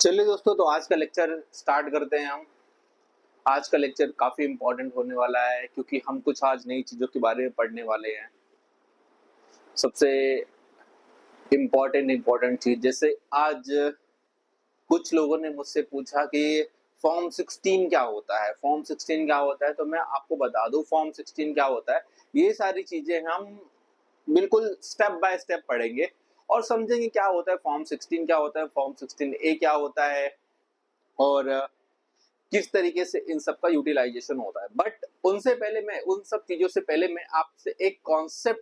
चलिए दोस्तों, तो आज का लेक्चर स्टार्ट करते हैं हम। आज का लेक्चर काफी इम्पोर्टेंट होने वाला है क्योंकि हम कुछ आज नई चीजों के बारे में पढ़ने वाले हैं। सबसे इम्पोर्टेंट चीज, जैसे आज कुछ लोगों ने मुझसे पूछा कि फॉर्म 16 क्या होता है। फॉर्म 16 क्या होता है, तो मैं आपको बता दूं फॉर्म 16 क्या होता है। ये सारी चीजें हम बिल्कुल स्टेप बाय स्टेप पढ़ेंगे और समझेंगे क्या होता है फॉर्म 16 क्या होता है, फॉर्म 16A क्या होता है और किस तरीके से इन सब का यूटिलाइजेशन होता है। बट उनसे पहले मैं उन सब चीजों से पहले मैं आपसे एक कॉन्सेप्ट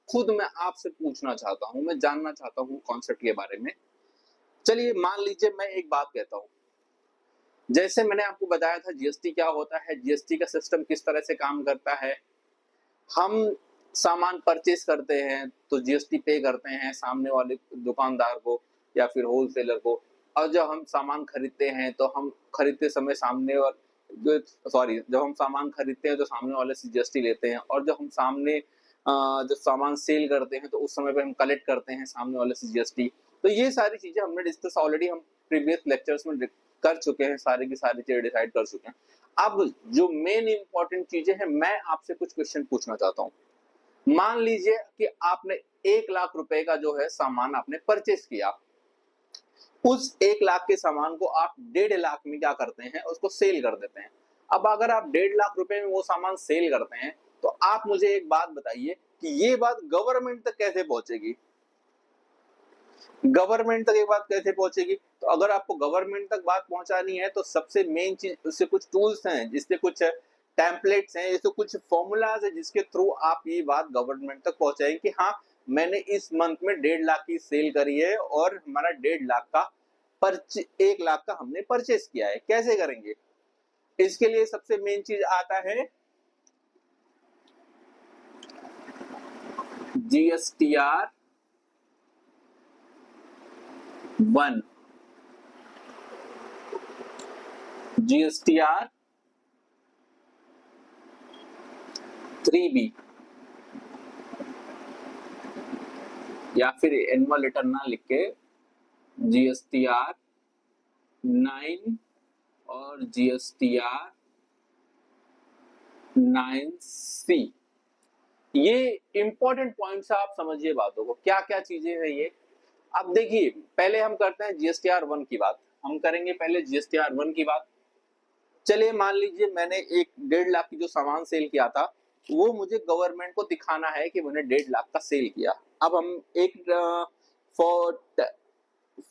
खुद मैं आपसे पूछना चाहता हूं, मैं जानना चाहता हूं कॉन्सेप्ट के बारे में। चलिए मान लीजिए मैं एक बात कहता हूं, जैसे मैंने आपको बताया था जीएसटी क्या होता है, जीएसटी का सिस्टम किस तरह से काम करता है। हम सामान परचेज करते हैं तो जीएसटी पे करते हैं सामने वाले दुकानदार को या फिर होलसेलर को, और जब हम सामान खरीदते हैं तो हम खरीदते समय जब हम सामान खरीदते हैं तो सामने वाले से जीएसटी लेते हैं, और जब हम जब सामान सेल करते हैं तो उस समय पे हम कलेक्ट करते हैं सामने वाले से जीएसटी। तो ये सारी चीजें हमने डिस्कस ऑलरेडी हम प्रीवियस लेक्चर्स में कर चुके हैं, सारी की सारी चीजें डिसाइड कर चुके हैं। अब जो मेन इंपॉर्टेंट चीजें हैं, मैं आपसे कुछ क्वेश्चन पूछना चाहता हूं। मान लीजिए कि आपने 1 लाख रुपए का जो है सामान आपने परचेस किया। उस 1 लाख के सामान को आप 1.5 लाख में क्या करते हैं, उसको सेल कर देते हैं। अब अगर आप 1.5 लाख रुपए में वो सामान सेल करते हैं तो आप मुझे एक बात बताइए कि ये बात गवर्नमेंट तक कैसे पहुंचेगी। गवर्नमेंट तक ये बात कैसे पहुंचेगी? तो अगर आपको गवर्नमेंट तक बात पहुंचानी है तो सबसे मेन चीज, उससे कुछ टूल्स हैं, जिससे कुछ टेम्पलेट्स हैं, इससे कुछ फॉर्मूलाज है जिसके थ्रू आप ये बात गवर्नमेंट तक पहुंचाएंगे कि हाँ, मैंने इस मंथ में 1.5 लाख की सेल करी है और हमारा 1.5 लाख का 1 लाख का हमने परचेस किया है। कैसे करेंगे? इसके लिए सबसे मेन चीज आता है GSTR 1, GSTR 3B, या फिर एनुअल रिटर्न ना लिख के GSTR 9 और GSTR 9C। ये इंपॉर्टेंट पॉइंट्स आप समझिए बातों को, क्या क्या चीजें हैं ये। अब देखिए, पहले हम करते हैं GSTR 1 की बात। हम करेंगे पहले GSTR 1 की बात। चलिए मान लीजिए मैंने एक 1.5 लाख की जो सामान सेल किया था, वो मुझे गवर्नमेंट को दिखाना है कि मैंने 1.5 लाख का सेल किया। अब हम एक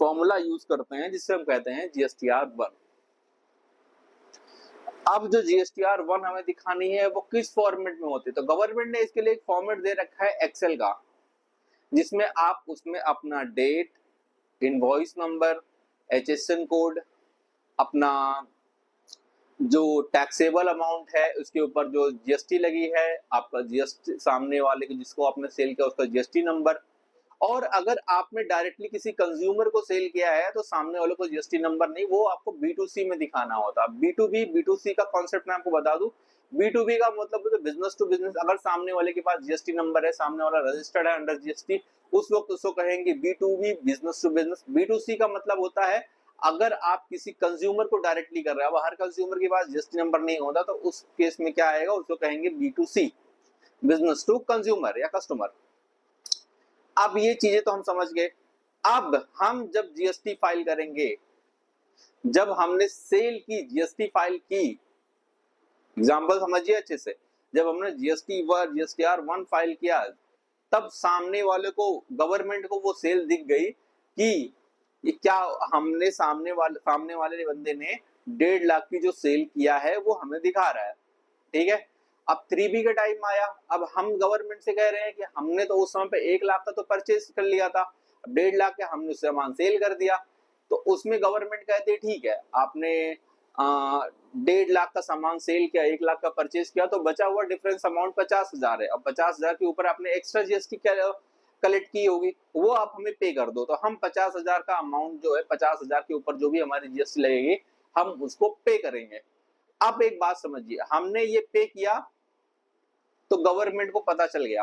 फॉर्मूला यूज करते हैं जिससे हम कहते हैं GSTR 1। अब जो GSTR 1 हमें दिखानी है वो किस फॉर्मेट में होती है, तो गवर्नमेंट ने इसके लिए एक फॉर्मेट दे रखा है एक्सेल का, जिसमें आप उसमें अपना date, invoice number, HSN code, अपना जो टैक्सेबल अमाउंट है उसके ऊपर जो जीएसटी लगी है, आपका जीएसटी सामने वाले को जिसको आपने सेल किया उसका जीएसटी नंबर, और अगर आपने डायरेक्टली किसी कंज्यूमर को सेल किया है तो सामने वाले को जीएसटी नंबर नहीं, वो आपको B2C में दिखाना होता है। B2B B2C का कॉन्सेप्ट मैं आपको बता दूं। B2B का मतलब है बिजनेस टू बिजनेस। अगर सामने वाले के पास जीएसटी नंबर है, सामने वाला रजिस्टर्ड है अंडर जीएसटी, उस वक्त उसको कहेंगे B2B, business to business. B2C का मतलब होता है अगर आप किसी कंज्यूमर को डायरेक्टली कर रहे हैं, अब हर कंज्यूमर के पास जीएसटी नंबर नहीं होता, तो उस केस में क्या आएगा, उसको कहेंगे B2C, बिजनेस टू कंज्यूमर या कस्टमर। अब ये चीजें तो हम समझ गए। अब हम जब जीएसटी फाइल करेंगे, जब हमने सेल की जीएसटी फाइल की, एग्जांपल समझिए अच्छे से, जब हमने GSTR 1 फाइल किया, तब सामने वाले को, गवर्नमेंट को वो सेल दिख गई कि ये क्या हमने सामने वाले बंदे ने 1.5 लाख की जो सेल किया है वो हमें दिखा रहा है। ठीक है। अब 3B का टाइम आया। अब हम गवर्नमेंट से कह रहे हैं कि हमने तो उस समय पे 1 लाख का तो परचेज कर लिया था, 1.5 लाख का हमने सामान सेल कर दिया। तो उसमें गवर्नमेंट कहती है ठीक है, आपने 1.5 लाख का सामान सेल किया, 1 लाख का परचेज किया, तो बचा हुआ डिफरेंस अमाउंट 50,000 है। अब 50,000 के ऊपर आपने एक्स्ट्रा जीएसटी कलेक्ट की होगी, वो आप हमें पे कर दो। तो हम 50,000 का अमाउंट जो है, 50,000 के ऊपर जो भी हमारी जीएसटी लगेगी, हम उसको पे करेंगे। अब एक बात समझिए, हमने ये पे किया तो गवर्नमेंट को पता चल गया।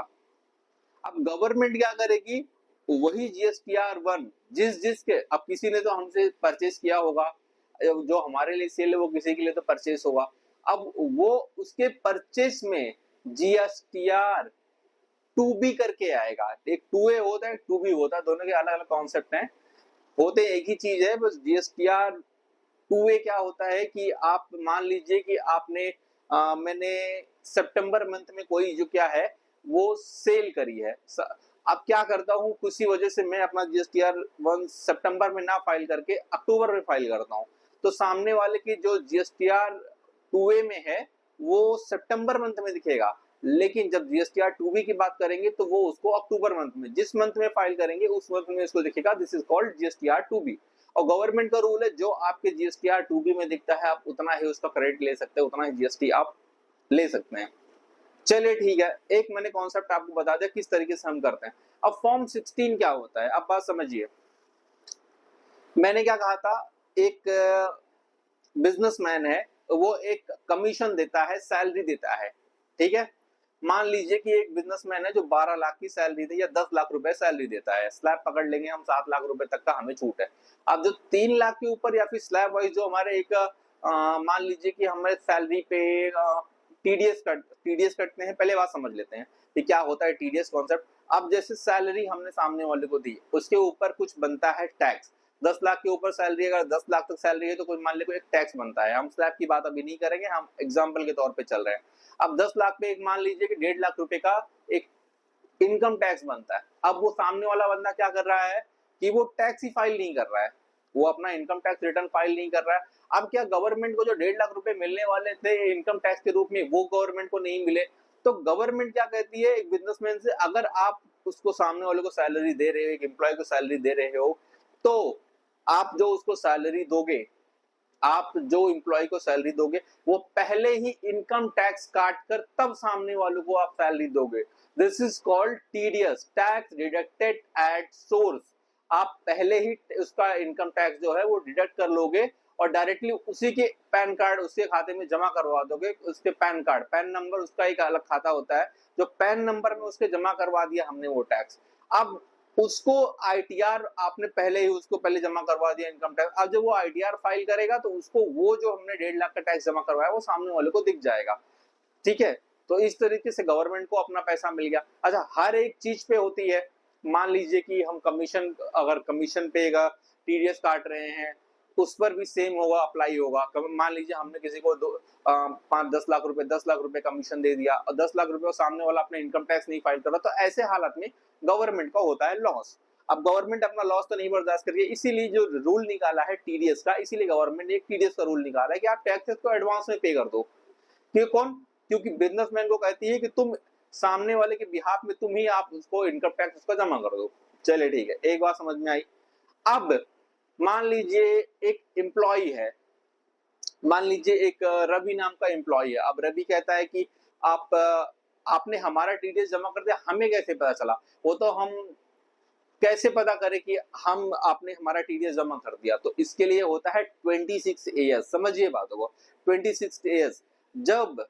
अब गवर्नमेंट क्या करेगी, वही जीएसटीआर 1 जिसके, अब किसी ने तो हमसे परचेज किया होगा, जो हमारे लिए सेल है वो किसी के लिए तो परचेज होगा, अब वो उसके परचेज में जीएसटीआर 2B करके आएगा। एक 2A होता है, 2B होता है, दोनों के अलग अलग कॉन्सेप्ट हैं, होते एक ही चीज है, बस जीएसटीआर 2A क्या होता है कि आप मान लीजिए कि आपने मैंने सितंबर मंथ में कोई जो क्या है वो सेल करी है, अब क्या करता हूँ, किसी वजह से मैं अपना जीएसटीआर 1 सितंबर में ना फाइल करके अक्टूबर में फाइल करता हूँ, तो सामने वाले की जो जीएसटीआर 2A में है वो सितंबर मंथ में दिखेगा, लेकिन जब जीएसटीआर 2B की बात करेंगे तो वो उसको अक्टूबर मंथ में, जिस मंथ में फाइल करेंगे उस मंथ में इसको दिखेगा, this is called GSTR 2B। और गवर्नमेंट का रूल है जो आपके जीएसटीआर 2B में दिखता है आप उतना ही उसका क्रेडिट ले सकते हैं, उतना ही जीएसटी आप ले सकते हैं। चलिए ठीक है, एक मैंने कॉन्सेप्ट आपको बता दिया किस तरीके से हम करते हैं। अब फॉर्म 16 क्या होता है, अब बात समझिए, मैंने क्या कहा था, एक बिजनेसमैन है, वो एक कमीशन देता है, सैलरी देता है, ठीक है। मान लीजिए कि एक बिजनेसमैन है जो 12 लाख की सैलरी दे या 10 लाख रुपए सैलरी देता है, स्लैब पकड़ लेंगे हम 7 लाख रुपए तक का हमें छूट है। अब जो 3 लाख के ऊपर या फिर स्लैब वाइज जो हमारे एक मान लीजिए कि हमारे सैलरी पे टीडीएस कटते हैं, पहले बात समझ लेते हैं कि क्या होता है टीडीएस कॉन्सेप्ट। अब जैसे सैलरी हमने सामने वाले को दी, उसके ऊपर कुछ बनता है टैक्स, 10 लाख के ऊपर सैलरी, अगर 10 लाख तक सैलरी है तो कोई मान लीजिए एक टैक्स बनता है, हम स्लैब की बात अभी नहीं करेंगे, हम एग्जाम्पल के तौर पे चल रहे हैं। अब 10 लाख पे एक मान लीजिए कि 1.5 लाख रुपए का एक इनकम टैक्स बनता है। अब वो सामने वाला बंदा क्या कर रहा है कि वो टैक्स ही फाइल नहीं कर रहा है, वो अपना इनकम टैक्स रिटर्न फाइल नहीं कर रहा है। अब क्या गवर्नमेंट को जो 1.5 लाख रुपए मिलने वाले थे इनकम टैक्स के रूप में वो गवर्नमेंट को नहीं मिले, तो गवर्नमेंट क्या कहती है एक बिजनेसमैन से, अगर आप उसको सामने वाले को सैलरी दे रहे हो, एक एम्प्लॉय को सैलरी दे रहे हो, तो आप जो उसको सैलरी दोगे, आप जो एम्प्लॉय को सैलरी दोगे वो पहले ही इनकम टैक्स काट कर तब सामने वालों को आप सैलरी दोगे। This is called TDS, tax deducted at source. आप पहले ही उसका इनकम टैक्स जो है वो डिडक्ट कर लोगे और डायरेक्टली उसी के पैन कार्ड उसके खाते में जमा करवा दोगे, उसके पैन कार्ड, पैन नंबर उसका एक अलग खाता होता है, जो पैन नंबर में उसके जमा करवा दिया हमने वो टैक्स। अब उसको आईटीआर आपने पहले ही उसको पहले जमा करवा दिया इनकम टैक्स, अब जब वो आईटीआर फाइल करेगा तो उसको वो जो हमने 1.5 लाख का टैक्स जमा करवाया वो सामने वाले को दिख जाएगा, ठीक है। तो इस तरीके से गवर्नमेंट को अपना पैसा मिल गया। अच्छा, हर एक चीज पे होती है, मान लीजिए कि हम कमीशन, अगर कमीशन पे टीडीएस काट रहे हैं उस पर भी सेम होगा, अप्लाई होगा। मान लीजिए हमने किसी को 5-10 लाख रुपए 10 लाख रुपए कमीशन दे दिया और 10 लाख रुपए सामने वाला अपने इनकम टैक्स नहीं फाइल कर रहा, तो ऐसे हालत में गवर्नमेंट का होता है लॉस। अब गवर्नमेंट अपना लॉस तो नहीं बर्दाश्त करिए, इसीलिए जो रूल निकाला है टीडीएस का, इसीलिए गवर्नमेंट ने एक टीडीएस का रूल निकाला है कि आप टैक्सेस को एडवांस में पे कर दो। क्यों, कौन, क्योंकि बिजनेसमैन को कहती है कि तुम सामने वाले के बिहाफ में तुम ही आप उसको इनकम टैक्स उसका जमा कर दो। चलिए ठीक है, एक बात समझ में आई। अब मान लीजिए एक एम्प्लॉय है, मान लीजिए एक रवि नाम का एम्प्लॉय है। अब रवि कहता है कि आपने हमारा टीडीएस जमा कर दिया, हमें कैसे पता चला, वो तो हम कैसे पता करें कि हम आपने हमारा टीडीएस जमा कर दिया, तो इसके लिए होता है 26 एएस। समझिए बातों को, 26 एएस जब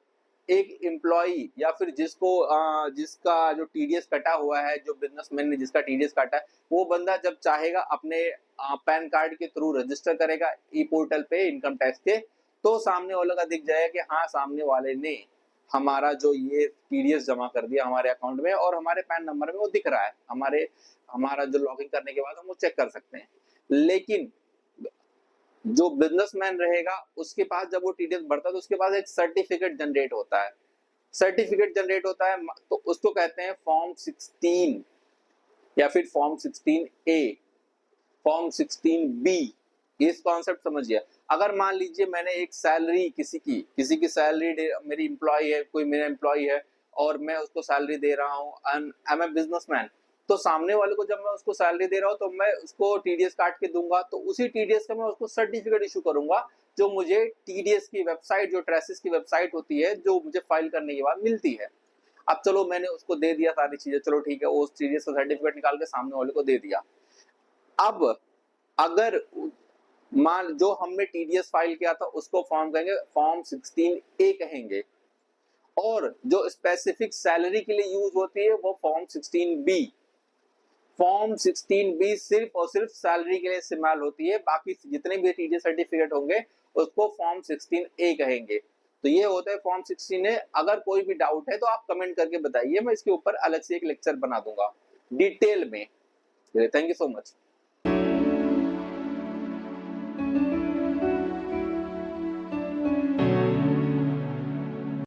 एक एम्प्लॉई या फिर जिसका जो टीडीएस कटा हुआ है, जो बिजनेसमैन ने जिसका टीडीएस काटा है, वो बंदा जब चाहेगा अपने पैन कार्ड के थ्रू रजिस्टर करेगा ई पोर्टल पे इनकम टैक्स के, तो सामने वाले का दिख जाएगा कि हाँ सामने वाले ने हमारा जो ये टीडीएस जमा कर दिया हमारे अकाउंट में, और हमारे पैन नंबर में वो दिख रहा है, हमारा जो लॉगिन करने के बाद हम वो चेक कर सकते हैं। लेकिन जो बिजनेसमैन रहेगा उसके पास जब वो टीडीएस भरता है तो उसके पास एक सर्टिफिकेट जनरेट होता है, सर्टिफिकेट जनरेट होता है, तो उसको कहते हैं फॉर्म 16 या फिर फॉर्म 16A, फॉर्म 16B। इस कॉन्सेप्ट समझिए। अगर मान लीजिए मैंने एक सैलरी किसी की सैलरी, मेरी एम्प्लॉय है, कोई मेरा एम्प्लॉय है और मैं उसको सैलरी दे रहा हूँ, आई एम ए बिजनेसमैन, तो सामने वाले को जब मैं उसको सैलरी दे रहा हूँ तो मैं उसको टीडीएस काट के दूंगा, तो उसी टीडीएस का मैं उसको सर्टिफिकेट इशू करूंगा, जो मुझे टीडीएस की वेबसाइट, जो ट्रेसिस की वेबसाइट होती है, जो मुझे फाइल करने के बाद मिलती है। अब चलो मैंने उसको दे दिया सारी चीजें, चलो ठीक है, उस टीडीएस का सर्टिफिकेट निकाल के सामने वाले को दे दिया। अब अगर मान जो हमने टीडीएस फाइल किया था उसको फॉर्म कहेंगे, फॉर्म 16A कहेंगे, और जो स्पेसिफिक सैलरी के लिए यूज होती है वो फॉर्म 16B। फॉर्म 16B सिर्फ और सिर्फ सैलरी के लिए इस्तेमाल होती है, बाकी जितने भी टीचर सर्टिफिकेट होंगे उसको फॉर्म 16A कहेंगे। तो ये होता है फॉर्म 16A। अगर कोई भी डाउट है तो आप कमेंट करके बताइए, मैं इसके ऊपर अलग से एक लेक्चर बना दूंगा डिटेल में। Thank you so much.